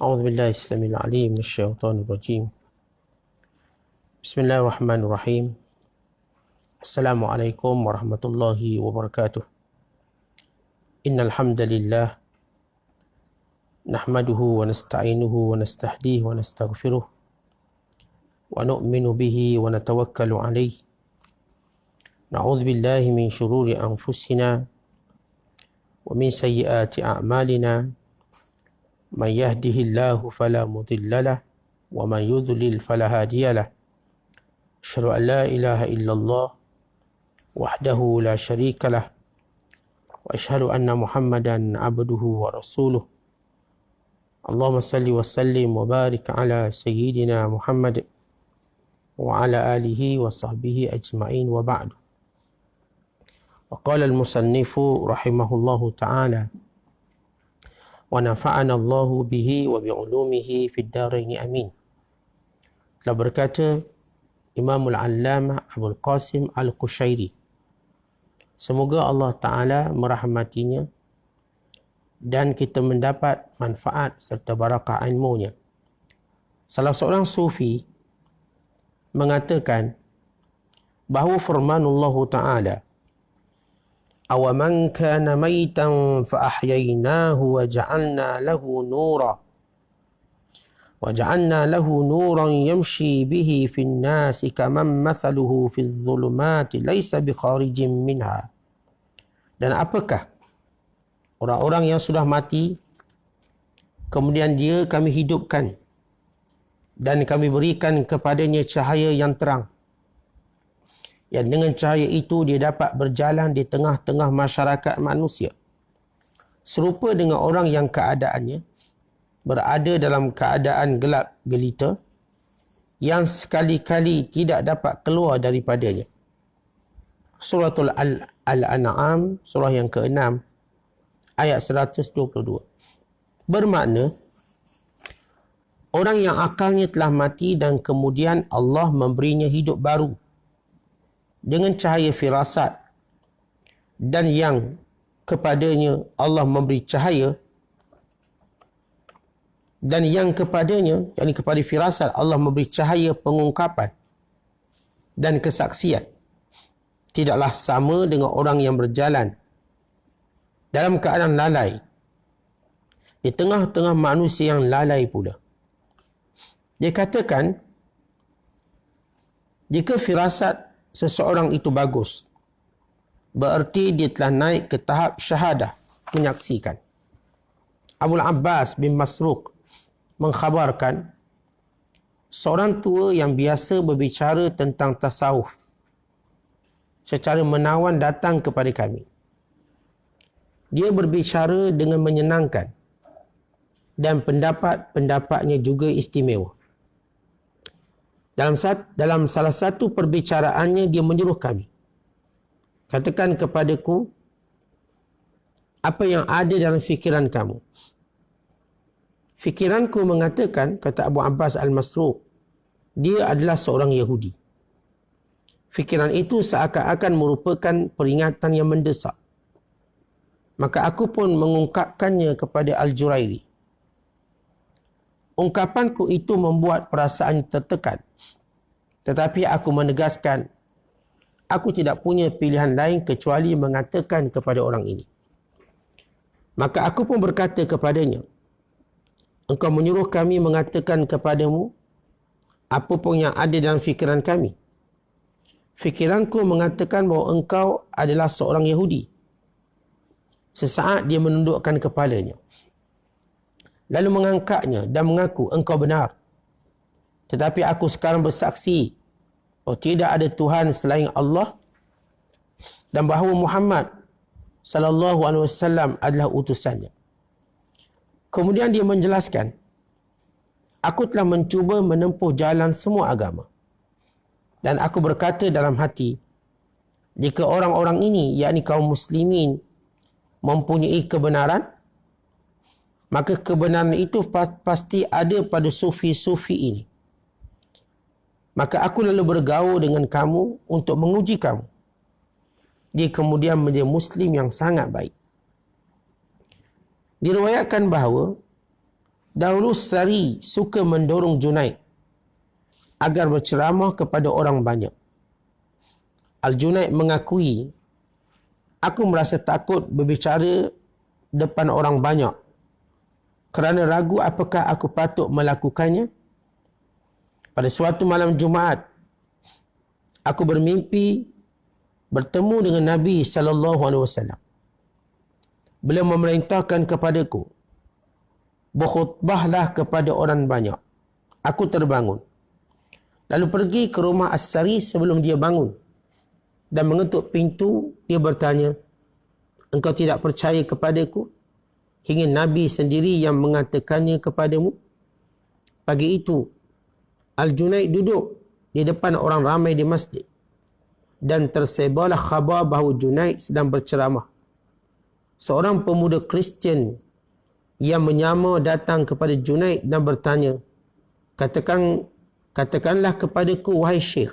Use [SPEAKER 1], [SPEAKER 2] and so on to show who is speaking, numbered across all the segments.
[SPEAKER 1] أعوذ بالله السميع العليم من الشيطان الرجيم. بسم الله الرحمن الرحيم. السلام عليكم ورحمة الله وبركاته. إن الحمد لله نحمده ونستعينه ونستهديه ونستغفره ونؤمن به ونتوكل عليه. نعوذ بالله من شرور أنفسنا ومن سيئات أعمالنا. من يهده الله فلا مضل له ومن يضلل فلا هادي له. أشهد أن لا إله إلا الله وحده لا شريك له وأشهد أن محمدا عبده ورسوله. اللهم صل وسلم وبارك على سيدنا محمد وعلى آله وصحبه أجمعين وبعد. وقال المصنف رحمه الله تعالى: ونفعنا الله به وبعلومه في الدارين آمين. Telah berkata Imamul Allamah Abul Qasim Al-Qushairi, semoga Allah Ta'ala merahmatinya dan kita mendapat manfaat serta barakah ilmunya. Salah seorang sufi mengatakan bahawa firmanullah Ta'ala, أَوَمَنْ كَانَ مَيْتًا فَأَحْيَيْنَاهُ وَجَعَلْنَا لَهُ نُورًا يَمْشِي بِهِ فِي النَّاسِ كَمَنْ مَثَلُهُ فِي الظُّلُمَاتِ لَيْسَ بِخَارِجٍ مِنْهَا. Dan apakah orang-orang yang sudah mati, kemudian kami hidupkan dan kami berikan kepadanya cahaya yang terang, yang dengan cahaya itu dia dapat berjalan di tengah-tengah masyarakat manusia, serupa dengan orang yang keadaannya berada dalam keadaan gelap gelita yang sekali-kali tidak dapat keluar daripadanya. Suratul Al-An'am, surah yang ke-6, ayat 122. Bermakna, orang yang akalnya telah mati dan kemudian Allah memberinya hidup baru dengan cahaya firasat, dan yang kepadanya Allah memberi cahaya, dan yang kepadanya, yakni kepada firasat, Allah memberi cahaya pengungkapan dan kesaksian, tidaklah sama dengan orang yang berjalan dalam keadaan lalai di tengah-tengah manusia yang lalai pula. Dia katakan, jika firasat seseorang itu bagus, bererti dia telah naik ke tahap syahadah, menyaksikan. Abul Abbas bin Masruq mengkhabarkan, seorang tua yang biasa berbicara tentang tasawuf secara menawan datang kepada kami. Dia berbicara dengan menyenangkan dan pendapat-pendapatnya juga istimewa. Dalam salah satu perbicaraannya, dia menyuruh kami, katakan kepadaku apa yang ada dalam fikiran kamu. Fikiranku mengatakan, kata Abu Abbas Al-Masruq, dia adalah seorang Yahudi. Fikiran itu seakan-akan merupakan peringatan yang mendesak. Maka aku pun mengungkapkannya kepada Al-Jurairi. Ungkapanku itu membuat perasaan tertekan. Tetapi aku menegaskan, aku tidak punya pilihan lain kecuali mengatakan kepada orang ini. Maka aku pun berkata kepadanya, engkau menyuruh kami mengatakan kepadamu apa pun yang ada dalam fikiran kami. Fikiranku mengatakan bahawa engkau adalah seorang Yahudi. Sesaat dia menundukkan kepalanya, lalu mengangkatnya dan mengaku, engkau benar. Tetapi aku sekarang bersaksi bahawa tidak ada Tuhan selain Allah dan bahawa Muhammad sallallahu alaihi wasallam adalah utusannya. Kemudian dia menjelaskan, aku telah mencuba menempuh jalan semua agama. Dan aku berkata dalam hati, jika orang-orang ini, yakni kaum muslimin, mempunyai kebenaran, maka kebenaran itu pasti ada pada sufi-sufi ini. Maka aku lalu bergaul dengan kamu untuk menguji kamu. Dia kemudian menjadi Muslim yang sangat baik. Diriwayatkan bahawa Dahulu Sari suka mendorong Junaid agar berceramah kepada orang banyak. Al-Junaid mengakui, aku merasa takut berbicara depan orang banyak kerana ragu apakah aku patut melakukannya. Pada suatu malam Jumaat, aku bermimpi bertemu dengan Nabi SAW. Beliau memerintahkan kepadaku, berkhutbahlah kepada orang banyak. Aku terbangun, lalu pergi ke rumah As-Sari sebelum dia bangun dan mengetuk pintu. Dia bertanya, engkau tidak percaya kepadaku hingga Nabi sendiri yang mengatakannya kepadamu? Pagi itu, Al-Junaid duduk di depan orang ramai di masjid dan tersebarlah khabar bahawa Junaid sedang berceramah. Seorang pemuda Kristian yang menyamar datang kepada Junaid dan bertanya, katakanlah kepadaku, wahai Syekh,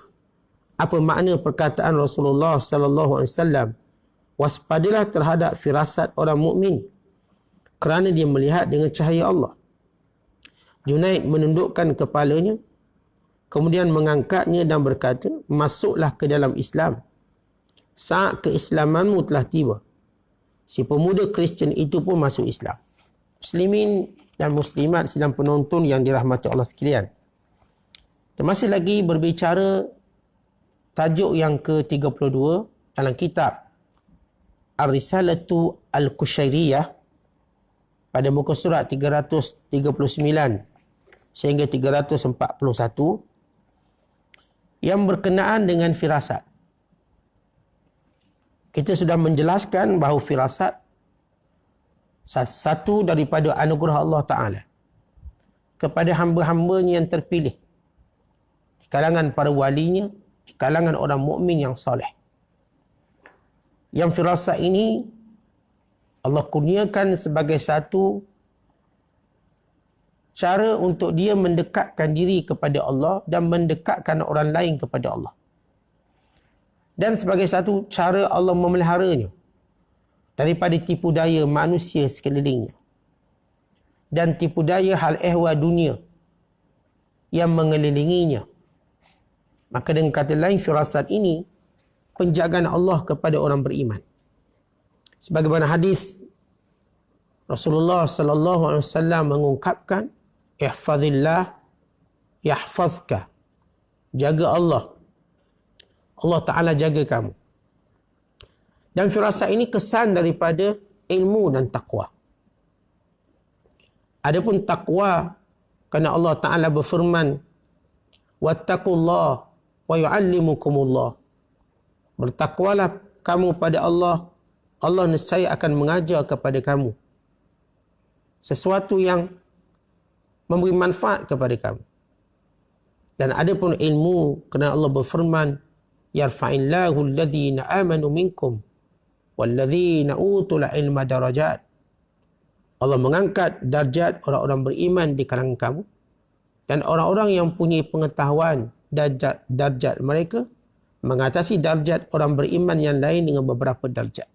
[SPEAKER 1] apa makna perkataan Rasulullah sallallahu alaihi wasallam, waspadalah terhadap firasat orang mukmin kerana dia melihat dengan cahaya Allah. Junaid menundukkan kepalanya, kemudian mengangkatnya dan berkata, masuklah ke dalam Islam. Saat keislamanmu telah tiba. Si pemuda Kristian itu pun masuk Islam. Muslimin dan muslimat sedang penonton yang dirahmati Allah sekalian. Kita masih lagi berbicara tajuk yang ke-32 dalam kitab Ar-Risalatu Al-Qushairiyah pada muka surat 339 sehingga 341 yang berkenaan dengan firasat. Kita sudah menjelaskan bahawa firasat satu daripada anugerah Allah Ta'ala kepada hamba-hambanya yang terpilih di kalangan para walinya, di kalangan orang mukmin yang soleh. Yang firasat ini Allah kurniakan sebagai satu cara untuk dia mendekatkan diri kepada Allah dan mendekatkan orang lain kepada Allah. Dan sebagai satu cara Allah memeliharanya daripada tipu daya manusia sekelilingnya dan tipu daya hal ehwal dunia yang mengelilinginya. Maka dengan kata lain, firasat ini penjagaan Allah kepada orang beriman. Sebagaimana hadis Rasulullah sallallahu alaihi wasallam mengungkapkan, ihfazillah yahfazka. Jaga Allah, Allah Ta'ala jaga kamu. Dan firasat ini kesan daripada ilmu dan taqwa. Adapun taqwa, kerana Allah Ta'ala berfirman, wattaqullah wa yu'allimukumullah. Bertakwalah kamu pada Allah, Allah nescaya akan mengajar kepada kamu sesuatu yang memberi manfaat kepada kamu. Dan adapun ilmu, kerana Allah berfirman, yarfa'illahu alladhina amanu minkum walladhina utul ilma darajat. Allah mengangkat darjat orang-orang beriman di kalangan kamu dan orang-orang yang punya pengetahuan, darjat mereka mengatasi darjat orang beriman yang lain dengan beberapa darjat.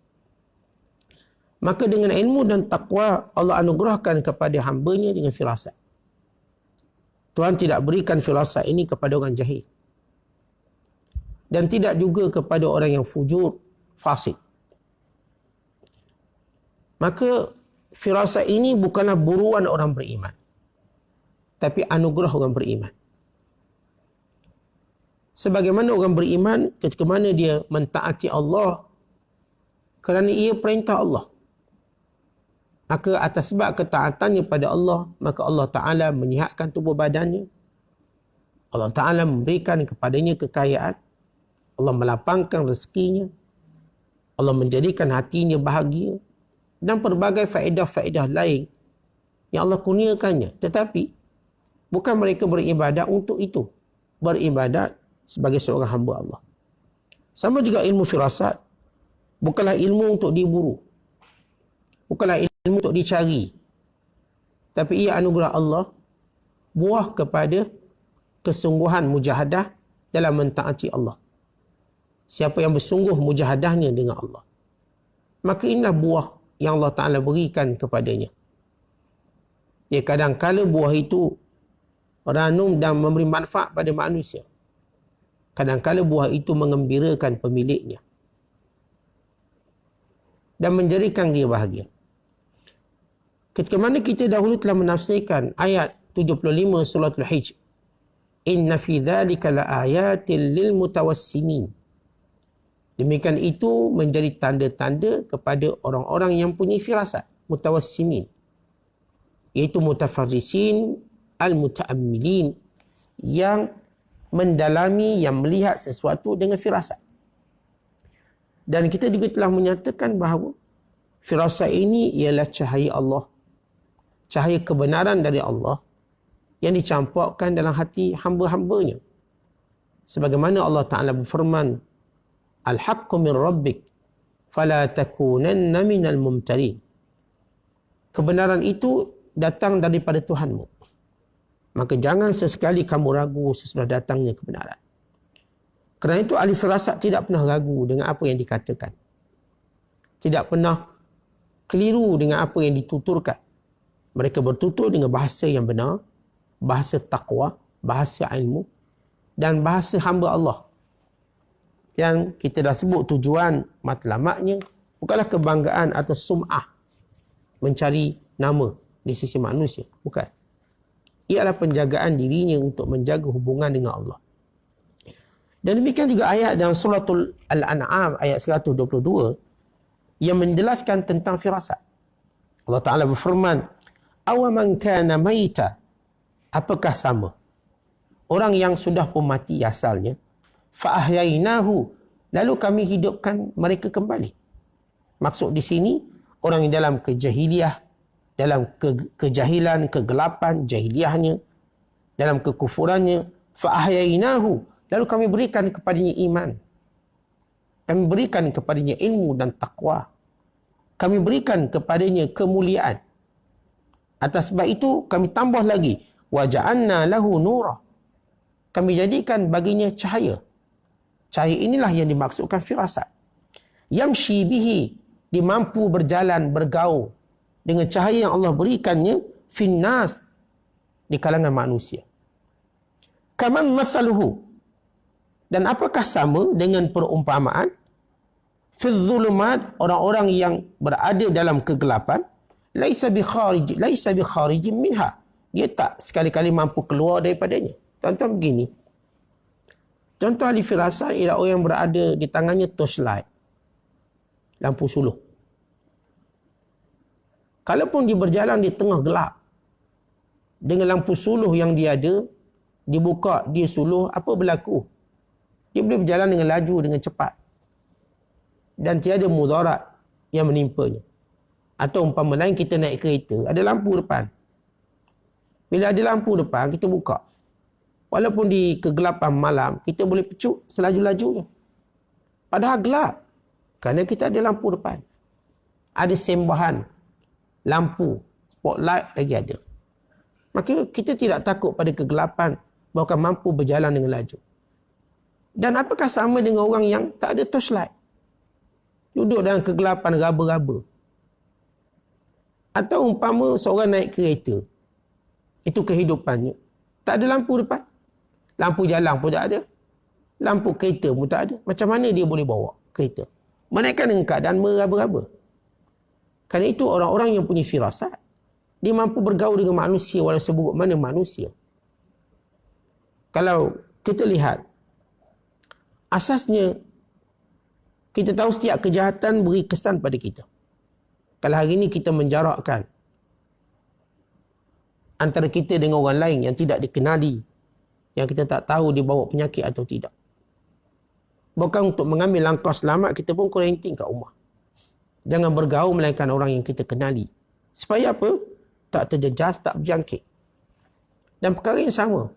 [SPEAKER 1] Maka dengan ilmu dan taqwa Allah anugerahkan kepada hambanya dengan firasat. Tuhan tidak berikan firasat ini kepada orang jahil dan tidak juga kepada orang yang fujur, fasik. Maka firasat ini bukanlah buruan orang beriman, tapi anugerah orang beriman. Sebagaimana orang beriman ketika mana dia mentaati Allah kerana ia perintah Allah, maka atas sebab ketaatannya pada Allah, maka Allah Ta'ala menyihatkan tubuh badannya, Allah Ta'ala memberikan kepadanya kekayaan, Allah melapangkan rezekinya, Allah menjadikan hatinya bahagia dan pelbagai faedah-faedah lain yang Allah kurniakannya. Tetapi bukan mereka beribadat untuk itu, beribadat sebagai seorang hamba Allah. Sama juga ilmu firasat, bukanlah ilmu untuk diburu, bukanlah ilmu untuk dicari, tapi ia anugerah Allah, buah kepada kesungguhan mujahadah dalam mentaati Allah. Siapa yang bersungguh mujahadahnya dengan Allah, maka inilah buah yang Allah Ta'ala berikan kepadanya. kadang-kala buah itu ranum dan memberi manfaat pada manusia. Kadang-kala buah itu mengembirakan pemiliknya dan menjadikan dia bahagia. Ketika mana kita dahulu telah menafsirkan ayat 75 surah Al-Hijr, inna fi dzalika laayatil lil mutawassimin. Demikian itu menjadi tanda-tanda kepada orang-orang yang punya firasat, mutawassimin, iaitu mutafarrisin al-muta'ammilin, yang mendalami, yang melihat sesuatu dengan firasat. Dan kita juga telah menyatakan bahawa firasat ini ialah cahaya Allah, cahaya kebenaran dari Allah yang dicampurkan dalam hati hamba-hambanya. Sebagaimana Allah Ta'ala berfirman, Al-haqqu min rabbik, fala takunanna minal mumtarin. Kebenaran itu datang daripada Tuhanmu, maka jangan sesekali kamu ragu sesudah datangnya kebenaran. Kerana itu ahli firasat tidak pernah ragu dengan apa yang dikatakan. Tidak pernah keliru dengan apa yang dituturkan. Mereka bertutur dengan bahasa yang benar, bahasa taqwa, bahasa ilmu dan bahasa hamba Allah. Yang kita dah sebut tujuan matlamatnya bukanlah kebanggaan atau sum'ah, mencari nama di sisi manusia. Bukan. Ialah penjagaan dirinya untuk menjaga hubungan dengan Allah. Dan demikian juga ayat dalam suratul Al-An'am ayat 122 yang menjelaskan tentang firasat. Allah Ta'ala berfirman, awaman kana maita, apakah sama orang yang sudah pun mati asalnya, fa ahyainahu, lalu kami hidupkan mereka kembali. Maksud di sini orang yang dalam kejahiliah, dalam kejahilan, kegelapan jahiliahnya, dalam kekufurannya, fa ahyainahu, lalu kami berikan kepadanya iman, kami berikan kepadanya ilmu dan taqwa, kami berikan kepadanya kemuliaan. Atas sebab itu kami tambah lagi, wa ja'alna lahu nura, kami jadikan baginya cahaya. Cahaya inilah yang dimaksudkan firasat. Yamshi bihi, dia mampu berjalan, bergaul dengan cahaya yang Allah berikannya, finnas, di kalangan manusia. Kaman masaluhu, dan apakah sama dengan perumpamaan fi dhulumat, orang-orang yang berada dalam kegelapan, laisa bi kharijin minha, dia tak sekali-kali mampu keluar daripadanya. Contoh begini, contoh ahli firasat ialah orang yang berada di tangannya torchlight, lampu suluh. Kalaupun dia berjalan di tengah gelap, dengan lampu suluh yang dia ada, dibuka dia suluh, apa berlaku? Dia boleh berjalan dengan laju, dengan cepat. Dan tiada mudarat yang menimpanya. Atau umpama lain, kita naik kereta, ada lampu depan. Bila ada lampu depan, kita buka. Walaupun di kegelapan malam, kita boleh pecuk selaju-lajunya. Padahal gelap. Kerana kita ada lampu depan. Ada sembahan lampu, spotlight lagi ada. Maka kita tidak takut pada kegelapan, bahkan mampu berjalan dengan laju. Dan apakah sama dengan orang yang tak ada torchlight? Duduk dalam kegelapan raba-raba. Atau umpama seorang naik kereta, itu kehidupannya, tak ada lampu depan. Lampu jalan pun tak ada. Lampu kereta pun tak ada. Macam mana dia boleh bawa kereta? Menaikkan dengan keadaan meraba-raba. Kerana itu orang-orang yang punya firasat, dia mampu bergaul dengan manusia walau seburuk mana manusia. Kalau kita lihat, asasnya kita tahu setiap kejahatan beri kesan pada kita. Kalau hari ini kita menjarakkan antara kita dengan orang lain yang tidak dikenali, yang kita tak tahu dia bawa penyakit atau tidak. Bukan untuk mengambil langkah selamat, kita pun kuarantin kat rumah. Jangan bergaul melainkan orang yang kita kenali. Supaya apa? Tak terjejas, tak berjangkit. Dan perkara yang sama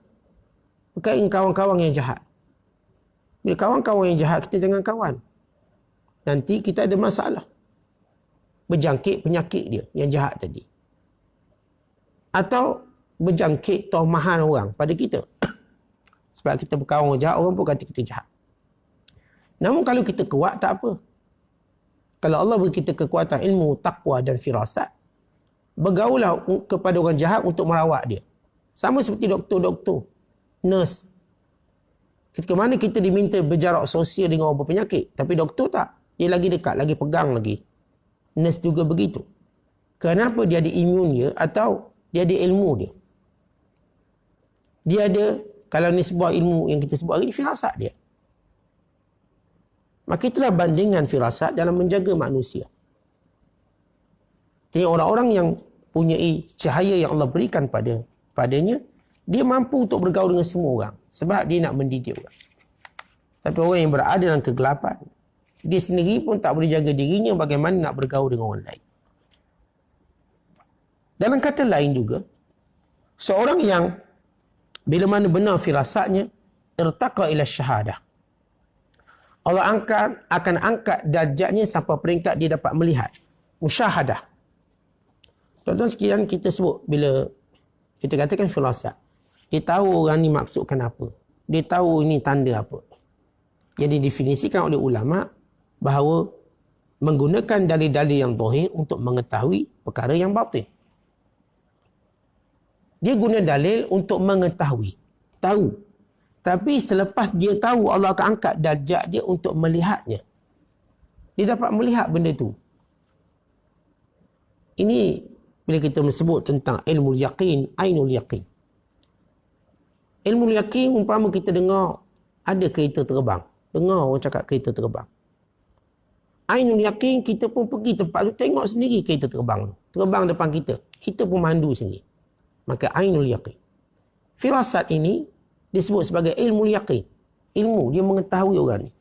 [SPEAKER 1] berkaitan kawan-kawan yang jahat. Bila kawan-kawan yang jahat, kita jangan kawan. Nanti kita ada masalah. Berjangkit penyakit dia yang jahat tadi. Atau berjangkit tohmahan orang pada kita. Sebab kita berkawan orang jahat, orang pun kata kita jahat. Namun kalau kita kuat, tak apa. Kalau Allah beri kita kekuatan ilmu, taqwa dan firasat, bergaullah kepada orang jahat untuk merawat dia. Sama seperti doktor-doktor, nurse. Ketika mana kita diminta berjarak sosial dengan orang berpenyakit, tapi doktor tak. Dia lagi dekat, lagi pegang lagi. Nurse juga begitu. Kenapa? Dia ada imun dia atau dia ada ilmu dia. Dia ada, kalau ni sebuah ilmu yang kita sebut hari ni, firasat dia. Maka itulah bandingan firasat dalam menjaga manusia. Jadi orang-orang yang punyai cahaya yang Allah berikan padanya, dia mampu untuk bergaul dengan semua orang. Sebab dia nak mendidik orang. Tapi orang yang berada dalam kegelapan, dia sendiri pun tak boleh jaga dirinya bagaimana nak bergaul dengan orang lain. Dalam kata lain juga, seorang yang bila mana benar firasatnya, irtaqa ila syahadah. Allah akan angkat darjatnya sampai peringkat dia dapat melihat. Musyahadah. Tuan-tuan sekalian, kita sebut bila kita katakan firasat, dia tahu orang ni maksudkan apa. Dia tahu ini tanda apa. Jadi definisikan oleh ulama bahawa menggunakan dalil-dalil yang zahir untuk mengetahui perkara yang batin. Dia guna dalil untuk mengetahui, tahu. Tapi selepas dia tahu, Allah akan angkat darjat dia untuk melihatnya. Dia dapat melihat benda tu. Ini bila kita sebut tentang ilmu yaqin, ainul yaqin. Ilmu yaqin umpama kita dengar ada kereta terbang. Dengar orang cakap kereta terbang. Ainul yaqin, kita pun pergi tempat tu, tengok sendiri kereta terbang. Terbang depan kita. Kita pun mandu sendiri. Maka ainul yaqin. Firasat ini disebut sebagai ilmu yaqin. Ilmu, dia mengetahui orang ni.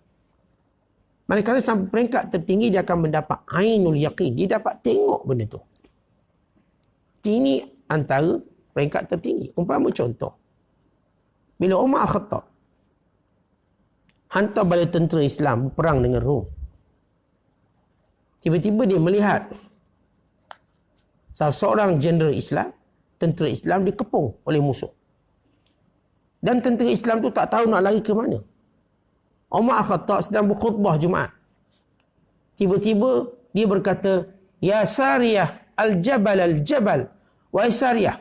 [SPEAKER 1] Manakala sampai peringkat tertinggi, dia akan mendapat ainul yaqin. Dia dapat tengok benda tu. Ini antara peringkat tertinggi. Umpama contoh. Bila Umar Al-Khattab hantar bala tentera Islam berperang dengan Rom. Tiba-tiba dia melihat salah seorang jeneral Islam, tentera Islam dikepung oleh musuh. Dan tentera Islam tu tak tahu nak lari ke mana. Umar Al-Khattab sedang berkhutbah Jumaat. Tiba-tiba dia berkata, "Ya Sariyah al-Jabal al-Jabal." Wahai Sariyah,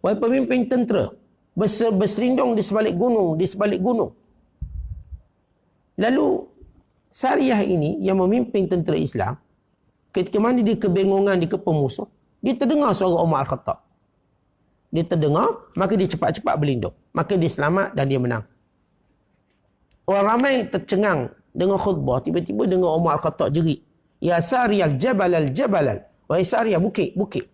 [SPEAKER 1] wahai pemimpin tentera, berserindung di sebalik gunung, di sebalik gunung. Lalu Sariyah ini yang memimpin tentera Islam, ketika mana dia kebingungan, dikepung musuh, dia terdengar suara Umar Al-Khattab. Dia terdengar, maka dia cepat-cepat berlindung. Maka dia selamat dan dia menang. Orang ramai tercengang dengan khutbah, tiba-tiba dengar Umar Al-Khattab jerit, "Ya Sariyah al-Jabal al-Jabal." Wahai Sariyah, bukit, bukit.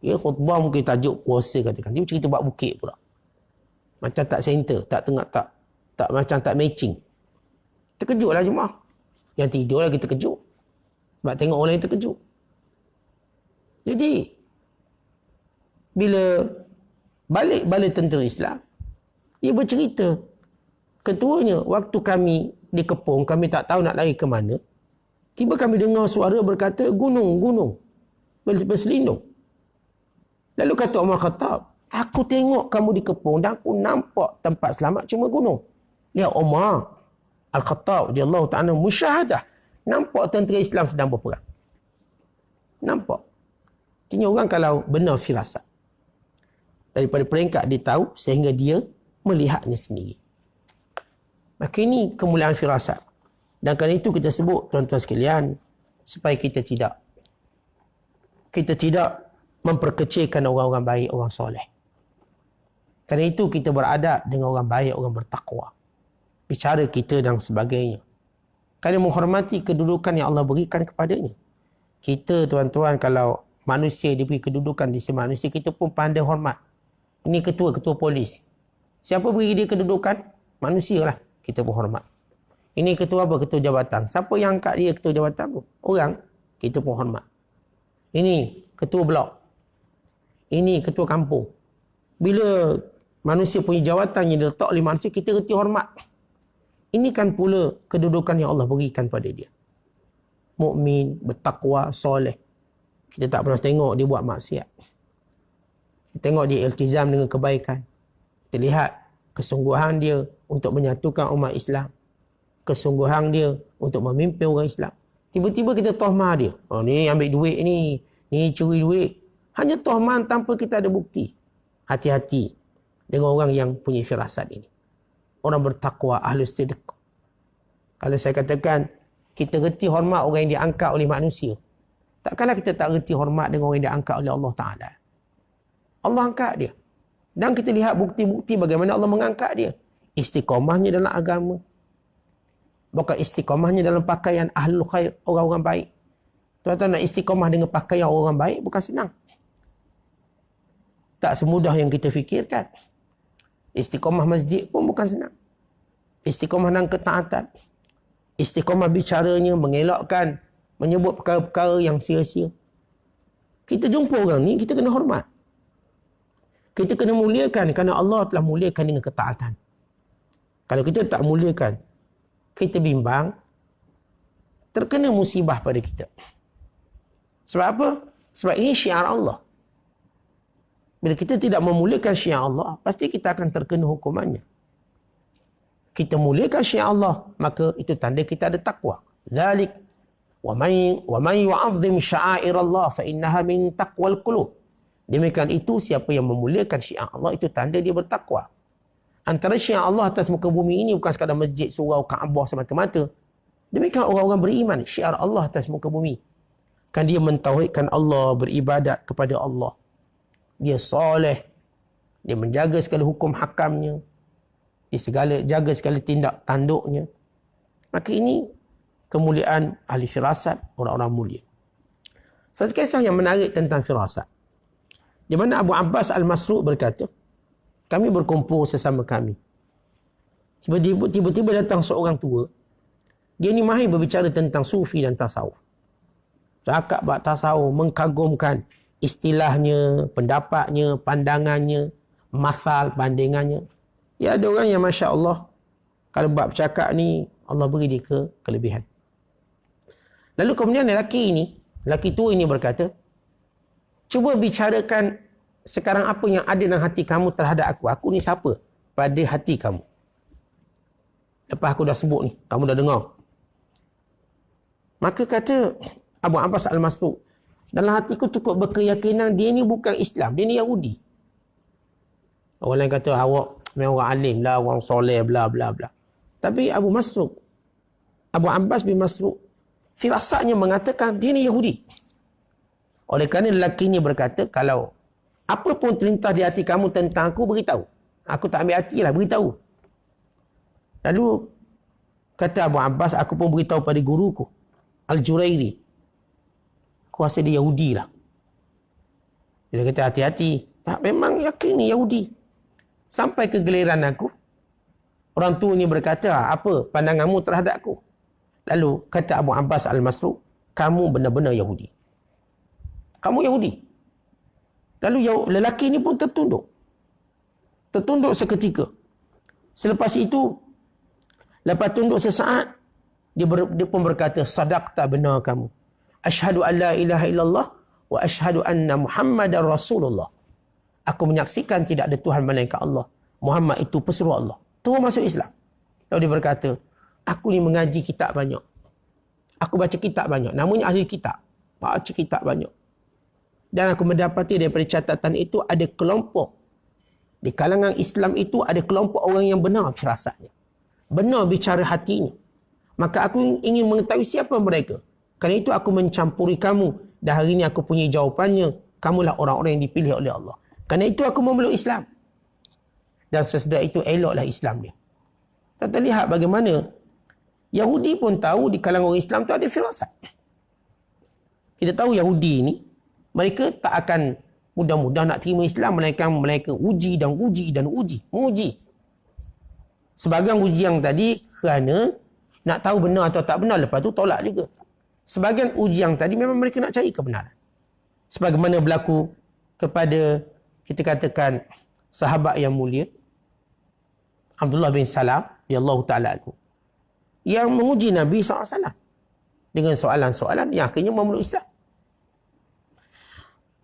[SPEAKER 1] Ya, khutbah mungkin tajuk puasa katakan. Dia cerita buat bukit pula. Macam tak center, tak tengah, tak macam tak matching. Terkejutlah jemaah. Yang tidur lagi terkejut. Sebab tengok orang yang terkejut. Jadi, bila balik tentera Islam, dia bercerita, ketuanya, waktu kami dikepung, kami tak tahu nak lari ke mana, tiba kami dengar suara berkata, "Gunung, gunung." Berselindung. Lalu kata Umar Khattab, "Aku tengok kamu dikepung dan aku nampak tempat selamat cuma gunung." Lihat Umar Al-Khattab radhiyallahu ta'ala musyahadah. Nampak tentera Islam sedang berperang. Nampak. Artinya orang kalau benar firasat, daripada peringkat dia tahu sehingga dia melihatnya sendiri. Maka ini kemuliaan firasat. Dan kerana itu kita sebut, tuan-tuan sekalian, supaya kita tidak memperkecilkan orang-orang baik, orang soleh. Kerana itu kita beradab dengan orang baik, orang bertakwa. Bicara kita dan sebagainya. Kerana menghormati kedudukan yang Allah berikan kepadanya. Kita, tuan-tuan, kalau manusia diberi kedudukan di sisi manusia, kita pun pandai hormat. Ini ketua polis. Siapa beri dia kedudukan? Manusia lah. Kita pun hormat. Ini ketua apa? Ketua jabatan. Siapa yang angkat dia ketua jabatan tu? Orang. Kita pun hormat. Ini ketua blok. Ini ketua kampung. Bila manusia punya jawatan yang diletak oleh manusia, kita reti hormat. Ini kan pula kedudukan yang Allah berikan pada dia. Mukmin, bertakwa, soleh. Kita tak pernah tengok dia buat maksiat. Kita tengok dia iltizam dengan kebaikan. Kita lihat kesungguhan dia untuk menyatukan umat Islam. Kesungguhan dia untuk memimpin orang Islam. Tiba-tiba kita tohmah dia. Oh, ni ambil duit ni. ni curi duit. Hanya tuhman tanpa kita ada bukti. Hati-hati dengan orang yang punya firasat ini. Orang bertakwa, ahlus sidq. Kalau saya katakan, kita reti hormat orang yang diangkat oleh manusia. Takkanlah kita tak reti hormat dengan orang yang diangkat oleh Allah Ta'ala. Allah angkat dia. Dan kita lihat bukti-bukti bagaimana Allah mengangkat dia. Istiqamahnya dalam agama. Bukan istiqamahnya dalam pakaian ahlul khair, orang-orang baik. Tuan-tuan nak istiqamah dengan pakaian orang baik bukan senang. Tak semudah yang kita fikirkan. Istiqamah masjid pun bukan senang. Istiqamah dalam ketaatan. Istiqamah bicaranya, mengelakkan, menyebut perkara-perkara yang sia-sia. Kita jumpa orang ni, kita kena hormat. Kita kena muliakan kerana Allah telah muliakan dengan ketaatan. Kalau kita tak muliakan, kita bimbang, terkena musibah pada kita. Sebab apa? Sebab ini syiar Allah. Bila kita tidak memuliakan syiar Allah, pasti kita akan terkena hukumannya. Kita muliakan syiar Allah, maka itu tanda kita ada takwa. Zalik wa man yu'azzim sya'air Allah fa innaha min taqwal qulub. Demikian itu siapa yang memuliakan syiar Allah, itu tanda dia bertakwa. Antara syiar Allah atas muka bumi ini bukan sekadar masjid, surau, Kaabah semata-mata. Demikian orang-orang beriman, syiar Allah atas muka bumi. Kan dia mentauhidkan Allah, beribadat kepada Allah. Dia soleh. Dia menjaga segala hukum hakamnya. Dia jaga segala tindak tanduknya. Maka ini kemuliaan ahli firasat, orang-orang mulia. Satu kisah yang menarik tentang firasat. Di mana Abu Abbas Al-Masruq berkata, kami berkumpul sesama kami. Tiba-tiba datang seorang tua. Dia ni mahir berbicara tentang sufi dan tasawuf. Cakap bab tasawuf, mengkagumkan istilahnya, pendapatnya, pandangannya, masal, bandingannya. Ya ada orang yang Masya Allah, kalau bab cakap ni, Allah beri dia kelebihan. Lalu kemudian lelaki tua ini berkata, cuba bicarakan sekarang apa yang ada dalam hati kamu terhadap aku. Aku ni siapa pada hati kamu? Lepas aku dah sebut ni, kamu dah dengar. Maka kata Abu Abbas Al-Masruq, dalam hatiku cukup berkeyakinan dia ni bukan Islam, dia ni Yahudi. Orang lain kata, awak memang orang alim lah, orang soleh, bla bla bla. Tapi Abu Abbas bin Masruq, firasatnya mengatakan dia ni Yahudi. Oleh kerana lelaki ni berkata, kalau apa pun terlintas di hati kamu tentang aku, beritahu. Aku tak ambil hati lah, beritahu. Lalu kata Abu Abbas, aku pun beritahu pada guruku, Al-Jurairi. Aku rasa dia Yahudi lah. Dia kata hati-hati. Tak, memang yakin ni Yahudi. Sampai ke giliran aku, orang tua ni berkata, apa pandanganmu terhadap aku? Lalu kata Abu Abbas Al-Masruq, kamu benar-benar Yahudi. Kamu Yahudi. Lalu lelaki ni pun tertunduk. Tertunduk seketika. Selepas itu, lepas tunduk sesaat, dia pun berkata, sadaqta, benar kamu. Asyhadu an la ilaha illallah wa asyhadu anna Muhammadar Rasulullah. Aku menyaksikan tidak ada Tuhan melainkan Allah. Muhammad itu pesuruh Allah. Terus masuk Islam. Lalu dia berkata, aku ni mengaji kitab banyak. Aku baca kitab banyak. Namanya ahli kitab. Baca kitab banyak. Dan aku mendapati daripada catatan itu ada kelompok. Di kalangan Islam itu ada kelompok orang yang benar firasatnya. Benar bicara hatinya. Maka aku ingin mengetahui siapa mereka. Kerana itu aku mencampuri kamu. Dan hari ini aku punya jawapannya. Kamulah orang-orang yang dipilih oleh Allah. Kerana itu aku memeluk Islam. Dan sesudah itu eloklah Islam dia. Kita lihat bagaimana Yahudi pun tahu di kalangan orang Islam tu ada firasat. Kita tahu Yahudi ni, mereka tak akan mudah-mudah nak terima Islam melainkan mereka uji dan uji dan uji. Menguji. Sebagian uji yang tadi kerana nak tahu benar atau tak benar, lepas tu tolak juga. Sebagian uji yang tadi memang mereka nak cari kebenaran. Sebagaimana berlaku kepada, kita katakan, sahabat yang mulia, Abdullah bin Salam, radhiyallahu ta'ala anhu, yang menguji Nabi SAW dengan soalan-soalan yang akhirnya memeluk Islam.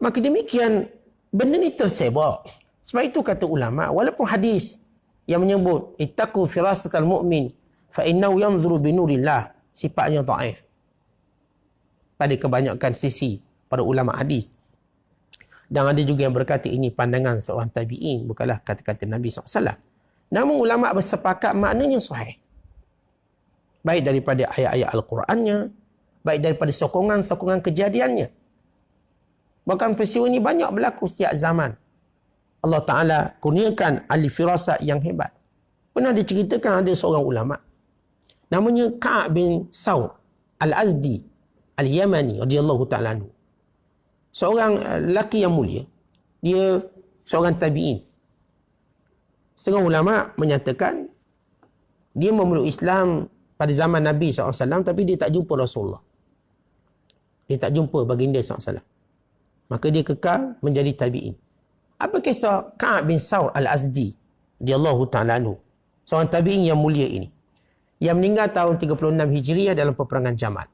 [SPEAKER 1] Maka demikian, benda ni tersebar. Sebab itu kata ulama, walaupun hadis yang menyebut ittaqu firasatal mu'min fa innahu yanzuru binurillah, sifatnya dhaif pada kebanyakan sisi para ulama hadis. Dan ada juga yang berkata ini pandangan seorang tabi'in, bukanlah kata-kata Nabi SAW. Namun ulama bersepakat maknanya sahih. Baik daripada ayat-ayat Al-Qurannya, baik daripada sokongan-sokongan kejadiannya. Bahkan peristiwa ini banyak berlaku setiap zaman. Allah Ta'ala kurniakan ahli firasat yang hebat. Pernah diceritakan ada seorang ulama. Namanya Ka'ab bin Saur Al-Azdi Al-Yamani radhiyallahu ta'ala anhu. Seorang lelaki yang mulia. Dia seorang tabi'in. Setengah ulama menyatakan dia memeluk Islam pada zaman Nabi SAW, tapi dia tak jumpa Rasulullah. Dia tak jumpa baginda SAW. Maka dia kekal menjadi tabi'in. Apa kisah Ka'ab bin Saur Al-Azdi radhiyallahu ta'ala anhu, seorang tabi'in yang mulia ini, yang meninggal tahun 36 Hijriah dalam peperangan Jamal.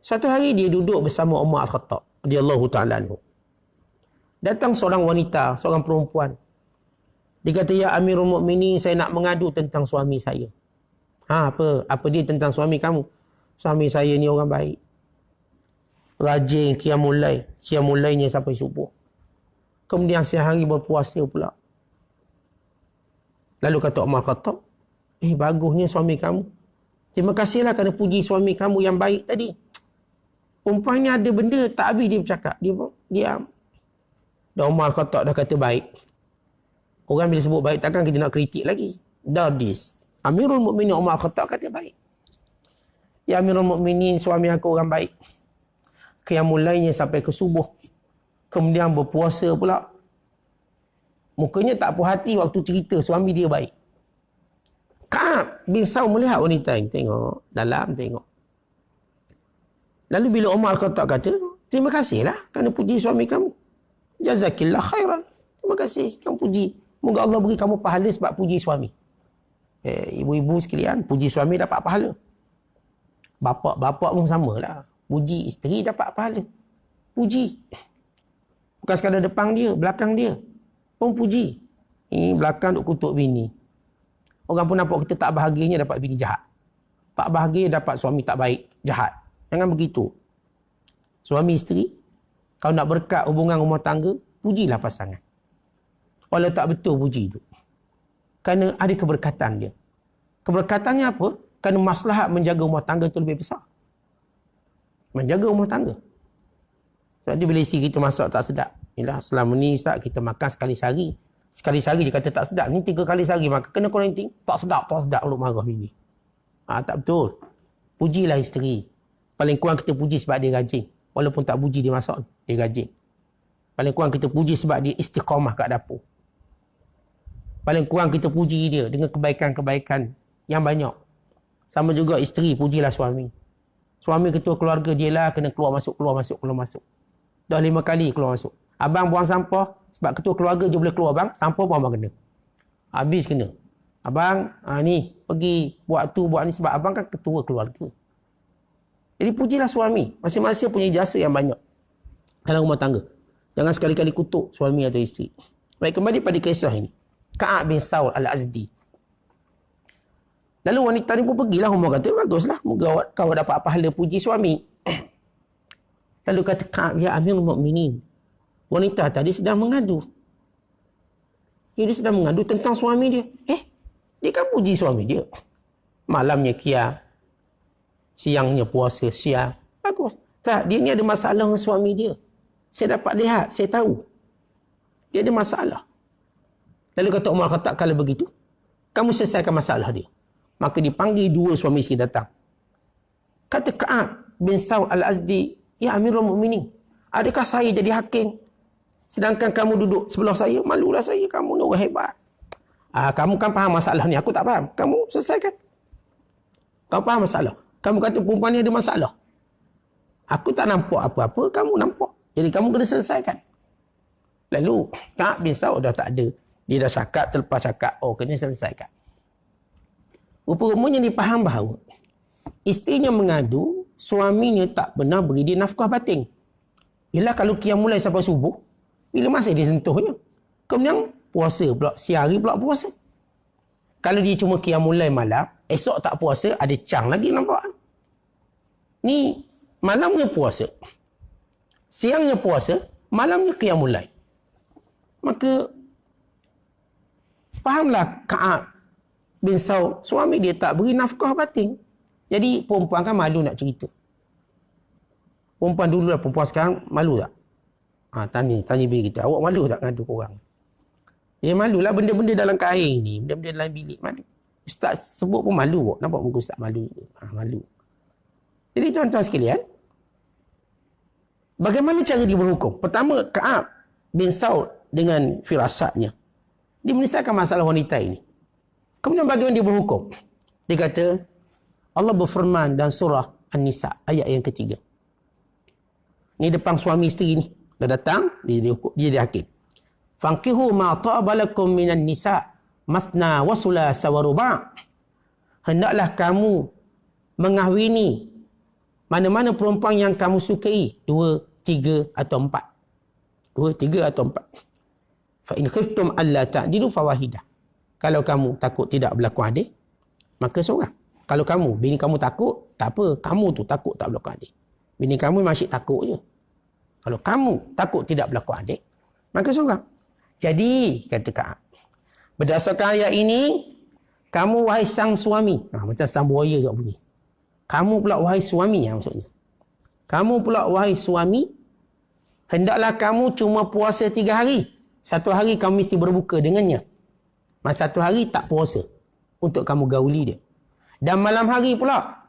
[SPEAKER 1] Satu hari dia duduk bersama Umar Al-Khattab radhiyallahu ta'ala anhu. Datang seorang wanita, seorang perempuan. Dia kata, ya Amirul Mukminin, saya nak mengadu tentang suami saya. Apa dia tentang suami kamu? Suami saya ni orang baik. Rajin qiyamul lail. Qiyamul lailnya sampai subuh. Kemudian siang hari berpuasa pula. Lalu kata Umar Khattab, bagusnya suami kamu. Terima kasihlah kerana puji suami kamu yang baik tadi. Perempuan ni ada benda tak habis dia bercakap. Dia diam. Dan Umar Khattab dah kata baik. Orang bila sebut baik takkan kita nak kritik lagi. Dadis. Amirul Mukminin Umar Khattab kata baik. Ya Amirul Mukminin, suami aku orang baik. Qiyamul lailnya sampai ke subuh. Kemudian berpuasa pula. Mukanya tak puas hati waktu cerita suami dia baik. Ka'ab bin Saur melihat wanita ini. Tengok. Dalam tengok. Lalu bila Umar Khattab kata, terima kasihlah kerana puji suami kamu. Jazakillah khairan. Terima kasih kamu puji. Moga Allah beri kamu pahala sebab puji suami. Ibu-ibu sekalian, puji suami dapat pahala. Bapa pun samalah. Puji isteri dapat pahala. Puji. Bukan sekadar depan dia, belakang dia pun puji. Ini belakang duk kutuk bini. Orang pun nampak kita tak bahagianya dapat bini jahat. Tak bahagia dapat suami tak baik, jahat. Jangan begitu. Suami isteri, kalau nak berkat hubungan rumah tangga, pujilah pasangan. Walau tak betul puji itu. Kerana ada keberkatan dia. Keberkatannya apa? Kerana maslahat menjaga rumah tangga itu lebih besar. Menjaga rumah tangga. Sebab tu bila isteri kita masak tak sedap. Inilah selama ni Ustaz kita makan sekali sehari. Sekali sehari dia kata tak sedap. Ni 3 kali sehari makan. Kena quarantine. Tak sedap kalau marah bini. Tak betul. Pujilah isteri. Paling kurang kita puji sebab dia rajin. Walaupun tak puji dia masak, dia rajin. Paling kurang kita puji sebab dia istiqamah kat dapur. Paling kurang kita puji dia dengan kebaikan-kebaikan yang banyak. Sama juga isteri, pujilah suami. Suami ketua keluarga dia lah kena keluar masuk. Dah 5 kali keluar masuk. Abang buang sampah, sebab ketua keluarga je boleh keluar bang, sampah pun abang kena. Habis kena. Abang, ni pergi buat tu, buat ni sebab abang kan ketua keluarga. Jadi pujilah suami. Masing-masing punya jasa yang banyak dalam rumah tangga. Jangan sekali-kali kutuk suami atau isteri. Baik, kembali pada kisah ini. Ka'ab bin Saur Al-Azdi. Lalu wanita ni pun pergilah. Umar kata, baguslah. Moga kau dapat pahala puji suami. Lalu kata Ka'ab, ya Amirul Mukminin. Wanita tadi sedang mengadu. Dia sedang mengadu tentang suami dia. Dia kan puji suami dia. Malamnya qiyam. Siangnya puasa, siang. Bagus. Tak, dia ni ada masalah dengan suami dia. Saya dapat lihat, saya tahu. Dia ada masalah. Lalu kata Umar Khattab, kalau begitu, kamu selesaikan masalah dia. Maka dipanggil 2 suami isteri datang. Kata Ka'ab bin Saur Al-Azdi, ya Amirul Mukminin, adakah saya jadi hakim? Sedangkan kamu duduk sebelah saya, malulah saya, kamu ni orang hebat. Kamu kan faham masalah ni, aku tak faham. Kamu selesaikan. Kau faham masalah. Kamu kata perempuan ni ada masalah. Aku tak nampak apa-apa, kamu nampak. Jadi kamu kena selesaikan. Lalu Ka'ab bin Saur dah tak ada. Dia dah cakap, terlepas cakap, kena selesaikan. Rupa-rupanya dia faham bahawa isterinya mengadu, suaminya tak pernah beri dia nafkah batin. Ialah kalau qiyam mulai sampai subuh, bila masa dia sentuhnya? Kemudian puasa pula, siang hari pula puasa. Kalau dia cuma qiyam mulai malam, esok tak puasa, ada cang lagi nampak. Ni malamnya puasa. siangnya puasa, malamnya qiyamul lail. Maka fahamlah Ka'ab bin Saud, suami dia tak beri nafkah batin. Jadi perempuan kan malu nak cerita. Perempuan dulu lah, perempuan sekarang malu tak? Tanya bilik kita, awak malu tak ngadu korang? Ya malulah benda-benda dalam kain ni, benda-benda dalam bilik malu. Ustaz sebut pun malu. Nampak muka ustaz malu. Malu. Jadi tuan-tuan sekalian, bagaimana cara dia berhukum? Pertama, Ka'ab bin Saud dengan firasatnya, dia menyelesaikan masalah wanita ini. Kemudian bagaimana dia berhukum? Dia kata, Allah berfirman dalam surah An-Nisa, ayat yang ketiga. Ni depan suami isteri ni. Dah datang, dia hakim. Fankihu ma ta'abalakum minan nisa masna wa sulasa wa ruba'. Hendaklah kamu mengahwini mana-mana perempuan yang kamu sukai, 2, 3 atau 4. 2, 3 atau 4. Fa in khiftum alla ta'dilu fawahidah. Kalau kamu takut tidak berlaku adil, maka seorang. Kalau kamu, bini kamu takut, tak apa, kamu tu takut tak berlaku adil. Bini kamu masih takut je. Kalau kamu takut tidak berlaku adil, maka seorang. Jadi, kata Ka'ab, berdasarkan ayat ini, kamu wahai sang suami, macam sang buaya kat bunyi. Kamu pula wahai suami, maksudnya. Kamu pula wahai suami, hendaklah kamu cuma puasa 3 hari. 1 hari kamu mesti berbuka dengannya. Masa 1 hari tak puasa untuk kamu gauli dia. Dan malam hari pula,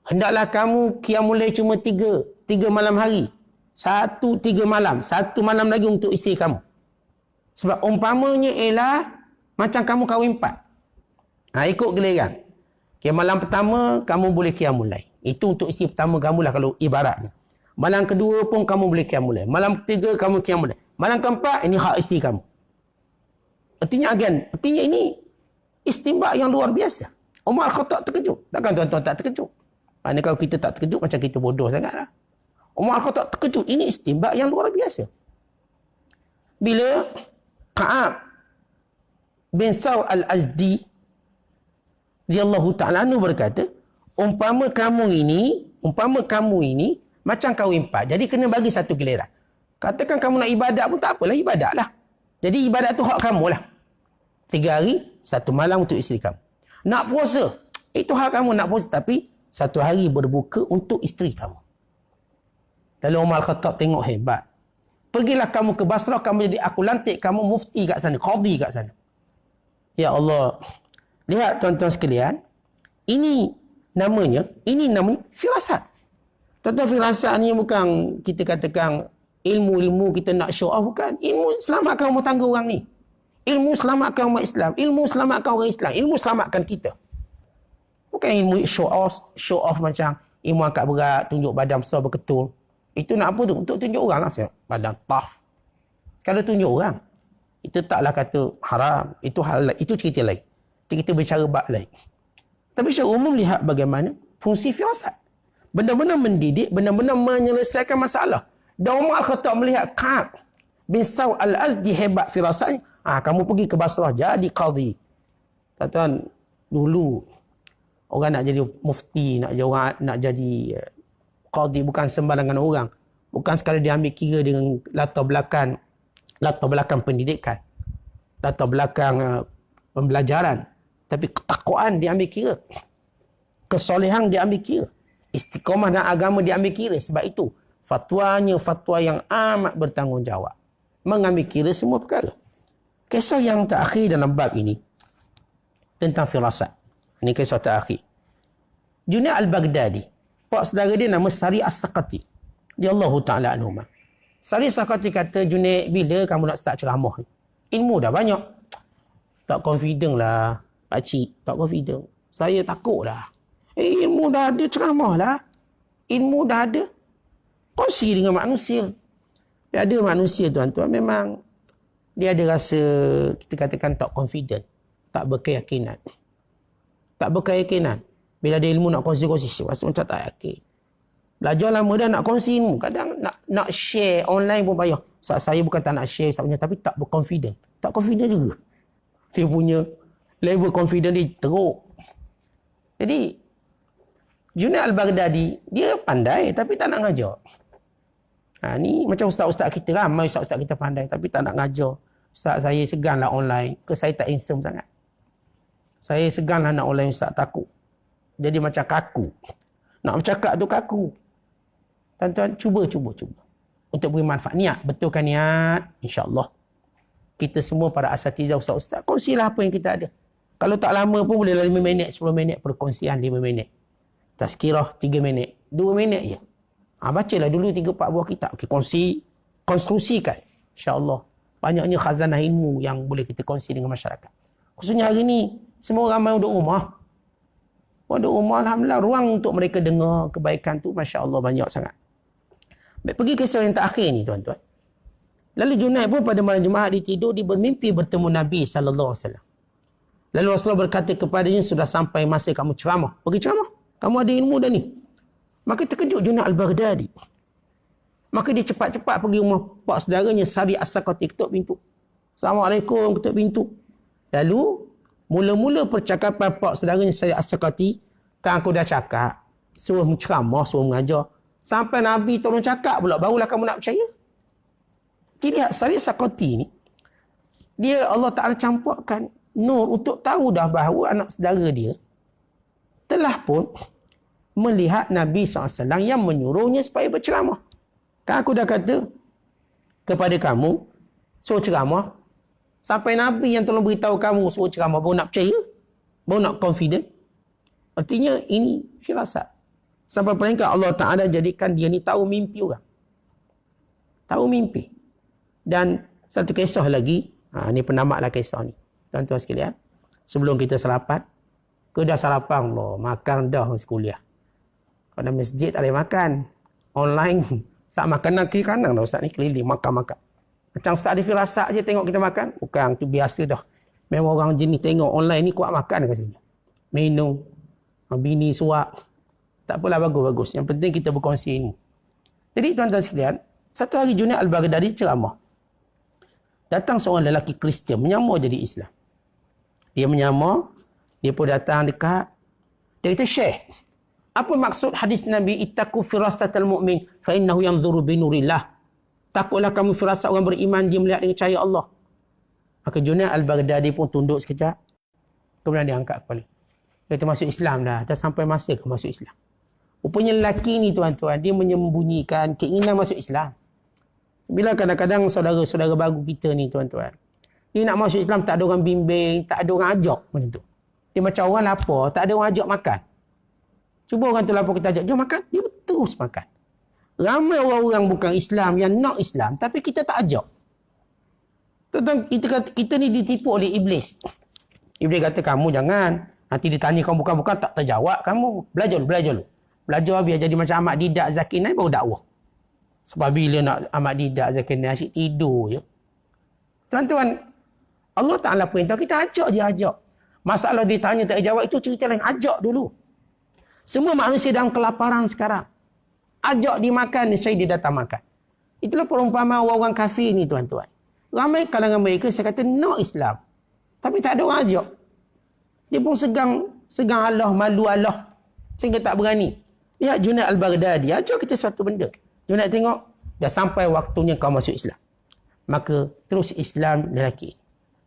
[SPEAKER 1] hendaklah kamu qiyamul lail cuma 3 malam hari. 1 3 malam, 1 malam lagi untuk isteri kamu. Sebab umpamanya ialah macam kamu kahwin 4. Ikut giliran. Malam pertama kamu boleh qiyamul lail. Itu untuk isteri pertama kamu lah kalau ibaratnya. Malam kedua pun kamu boleh qiyamul lail. Malam ketiga kamu qiyamul lail. Malam keempat ini hak isteri kamu. Artinya ini istimbak yang luar biasa. Umar Al-Khattab terkejut. Takkan tuan-tuan tak terkejut? Maknanya kalau kita tak terkejut macam kita bodoh sangatlah. Umar Al-Khattab terkejut. Ini istimbak yang luar biasa. Bila Ka'ab bin Saud Al-Azdi radhiyallahu ta'ala anhu berkata, umpama kamu ini macam kahwin 4. Jadi kena bagi 1 giliran. Katakan kamu nak ibadat pun tak apalah, ibadatlah. Jadi ibadat tu hak kamu lah. 3 hari, 1 malam untuk isteri kamu. Nak puasa, itu hak kamu nak puasa. Tapi 1 hari berbuka untuk isteri kamu. Lalu Umar Khattab tengok hebat. Pergilah kamu ke Basrah, aku lantik kamu mufti kat sana, qadhi kat sana. Ya Allah. Lihat tuan-tuan sekalian, ini namanya firasat. Tuan-tuan, firasat ni bukan kita katakan ilmu-ilmu kita nak show off, bukan. Ilmu selamatkan rumah tangga orang ni. Ilmu selamatkan umat Islam. Ilmu selamatkan orang Islam. Ilmu selamatkan kita. Bukan ilmu show off macam ilmu angkat berat, tunjuk badan besar berketul. Itu nak apa tu? Untuk tunjuk orang lah. Badan tough. Kalau tunjuk orang, itu taklah kata haram. Itu halal. Itu cerita lain. Kita bercara bab lain. Tapi secara umum lihat bagaimana fungsi firasat. Benar-benar mendidik, benar-benar menyelesaikan masalah. Dan Umar Al-Khattab melihat Ka'ab bin Saud Al-Azdi hebat firasatnya. Kamu pergi ke Basrah, jadi qadhi. Tuan-tuan, dulu orang nak jadi mufti, nak jadi qadhi bukan sembarangan orang. Bukan sekali dia ambil kira dengan latar belakang pendidikan, latar belakang pembelajaran, tapi ketakwaan dia ambil kira, kesolehan dia ambil kira, istiqamah dan agama dia ambil kira. Sebab itu fatwanya fatwa yang amat bertanggungjawab, mengambil kira semua perkara. Kisah yang terakhir dalam bab ini tentang firasat. Ini kisah terakhir. Junaid Al-Baghdadi, pak saudara dia nama Sari As-Saqati, radhiyallahu ta'ala anhu. Sari As-Saqati kata, Junaid, bila kamu nak start ceramah ni? Ilmu dah banyak. Tak confident lah, pakcik. Tak confident. Saya takut lah. Ilmu dah ada, ceramah lah. Ilmu dah ada. Kongsi dengan manusia. Dia ada manusia, tuan-tuan, memang dia ada rasa, kita katakan tak confident. Tak berkeyakinan. Tak berkeyakinan. Bila ada ilmu nak kongsi-kongsi, rasa macam tak yakin. Belajar lama dah nak kongsi ilmu. Kadang nak share online pun payah. Saya bukan tak nak share, tapi tak berconfident. Tak confident juga. Dia punya level confident dia teruk. Jadi, Junaid Al-Baghdadi, dia pandai tapi tak nak ngajar. Ni macam ustaz-ustaz kita, ramai ustaz-ustaz kita pandai tapi tak nak ngajar. Ustaz, saya seganlah online, ke saya tak handsome sangat. Saya seganlah nak online ustaz, takut. Jadi macam kaku. Nak bercakap tu kaku. Tuan-tuan, cuba. Untuk beri manfaat. Niat, betulkan niat. InsyaAllah. Kita semua para asatizah ustaz-ustaz, kongsilah apa yang kita ada. Kalau tak lama pun bolehlah 5 minit, 10 minit. Perkongsian 5 minit. Tazkirah 3 minit. 2 minit je. Bacalah dulu 3-4 buah kitab. Okay, konstruksikan. InsyaAllah. Banyaknya khazanah ilmu yang boleh kita kongsi dengan masyarakat. Khususnya hari ni, semua ramai duduk rumah. Duduk rumah, alhamdulillah, ruang untuk mereka dengar kebaikan tu, Masya Allah, banyak sangat. Baik, pergi kisah yang terakhir ni, tuan-tuan. Lalu Junaid pun pada malam Jumaat dia tidur, dia bermimpi bertemu Nabi SAW. Lalu Rasulullah berkata kepadanya, sudah sampai masa kamu ceramah. Pergi ceramah. Kamu ada ilmu dah ni. Maka terkejut Junaid al-Baghdadi. Maka dia cepat-cepat pergi rumah pak saudaranya, Sari As-Sakati, ketuk pintu. Assalamualaikum, ketuk pintu. Lalu, mula-mula percakapan pak saudaranya, Sari As-Sakati, kan aku dah cakap, suruh menceramah, suruh mengajar. Sampai Nabi tolong cakap pula, barulah kamu nak percaya. Kita lihat Sari As-Sakati ni, dia Allah Ta'ala campurkan nur untuk tahu dah bahawa anak saudara dia telah pun melihat Nabi SAW yang menyuruhnya supaya berceramah. Kan aku dah kata kepada kamu, suruh ceramah. Sampai Nabi yang tolong beritahu kamu suruh ceramah, baru nak percaya, baru nak confident. Artinya ini firasat. Sampai peringkat Allah Ta'ala jadikan dia ni tahu mimpi orang. Tahu mimpi. Dan satu kisah lagi, ni penamatlah kisah ni. Tuan-tuan sekalian, sebelum kita sarapan, dah sarapan loh, makan dah masih kuliah. Pada masjid tak boleh makan. Online, saat makanan kiri kanan dah Ustaz ni keliling, makan-makan. Macam Ustaz ada firasat je tengok kita makan. Bukan, tu biasa dah. Memang orang jenis tengok online ni kuat makan kat sini. Minum, bini suap. Tak apalah, bagus-bagus. Yang penting kita berkongsi ilmu. Jadi tuan-tuan sekalian, satu hari Junaid al-Baghdadi ceramah. Datang seorang lelaki Kristian menyamar jadi Islam. Dia menyamar, dia pun datang dekat. Dia kata, Syekh, apa maksud hadis Nabi, ittaqu firasatal mu'min fa innahu yanzuru bi nurillah. Takutlah kamu firasat orang beriman, dia melihat dengan cahaya Allah. Maka Junaid al-Baghdadi pun tunduk sekejap. Kemudian dia angkat kepala. Dia kata, masuk Islam dah. Dah sampai masa ke masuk Islam. Rupanya lelaki ni tuan-tuan, dia menyembunyikan keinginan masuk Islam. Bila kadang-kadang saudara-saudara baru kita ni tuan-tuan, dia nak masuk Islam, tak ada orang bimbing, tak ada orang ajak macam tu. Dia macam orang lapar, tak ada orang ajak makan. Cuba orang tu lapar, kita ajak, jom makan, dia terus makan. Ramai orang-orang bukan Islam yang nak Islam, tapi kita tak ajak. Tuan-tuan, kita ni ditipu oleh Iblis. Iblis kata, kamu jangan. Nanti ditanya kamu bukan-bukan, tak terjawab kamu. Belajar dulu. Belajar biar jadi macam Ahmad Didat, Zakir Naik, baru dakwah. Sebab bila nak Ahmad Didat, Zakir Naik, asyik tidur je. Tuan-tuan, Allah Ta'ala perintah kita ajak je, ajak. Masalah ditanya tak jawab, itu cerita lain. Ajak dulu. Semua manusia dalam kelaparan sekarang. Ajak dia makan, saya dia datang makan. Itulah perumpamaan orang-orang kafir ni tuan-tuan. Ramai kalangan mereka, saya kata, no Islam. Tapi tak ada orang ajak. Dia pun segang Allah, malu Allah. Sehingga tak berani. Lihat Junaid al-Baghdadi, ajak kita suatu benda. Junaid tengok, dah sampai waktunya kau masuk Islam. Maka terus Islam lelaki.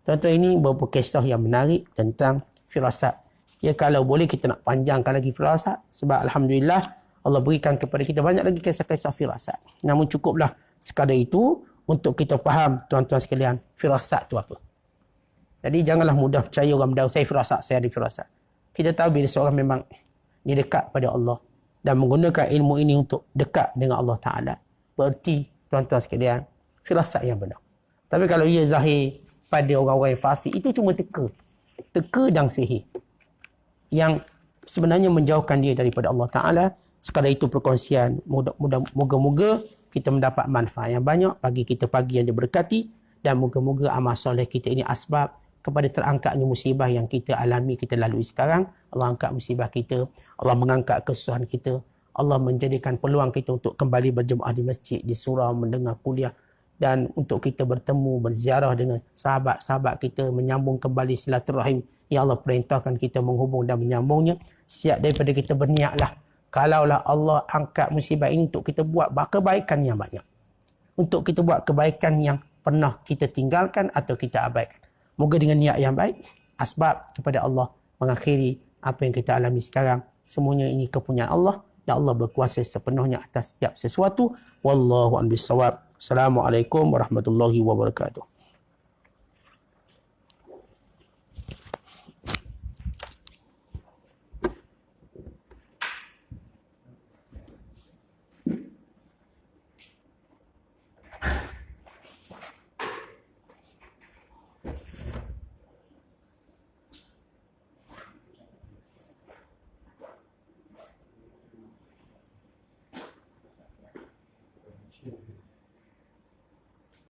[SPEAKER 1] Tuan-tuan, ini beberapa kisah yang menarik tentang firasat. Ya, kalau boleh kita nak panjangkan lagi firasat. Sebab Alhamdulillah, Allah berikan kepada kita banyak lagi kisah-kisah firasat. Namun cukuplah sekadar itu untuk kita faham, tuan-tuan sekalian, firasat itu apa. Jadi janganlah mudah percaya orang beritahu, saya firasat, saya ada firasat. Kita tahu bila seorang memang dia dekat pada Allah dan menggunakan ilmu ini untuk dekat dengan Allah Ta'ala. Berarti, tuan-tuan sekalian, firasat yang benar. Tapi kalau ia zahir pada orang-orang yang fasik, itu cuma teka. Teka dan sihir. Yang sebenarnya menjauhkan dia daripada Allah Ta'ala. Sekadar itu perkongsian. Moga-moga kita mendapat manfaat yang banyak bagi kita pagi yang diberkati. Dan moga-moga amal soleh kita ini asbab kepada terangkatnya musibah yang kita alami, kita lalui sekarang. Allah angkat musibah kita. Allah mengangkat kesusahan kita. Allah menjadikan peluang kita untuk kembali berjemaah di masjid, di surau, mendengar kuliah. Dan untuk kita bertemu, berziarah dengan sahabat-sahabat kita, menyambung kembali silaturahim yang Allah perintahkan kita menghubung dan menyambungnya. Siap daripada kita berniatlah. Kalaulah Allah angkat musibah ini untuk kita buat kebaikan yang banyak. untuk kita buat kebaikan yang pernah kita tinggalkan atau kita abaikan. Moga dengan niat yang baik, asbab kepada Allah mengakhiri apa yang kita alami sekarang. Semuanya ini kepunyaan Allah dan Allah berkuasa sepenuhnya atas setiap sesuatu. Wallahu a'lam bishawab. Assalamualaikum warahmatullahi wabarakatuh.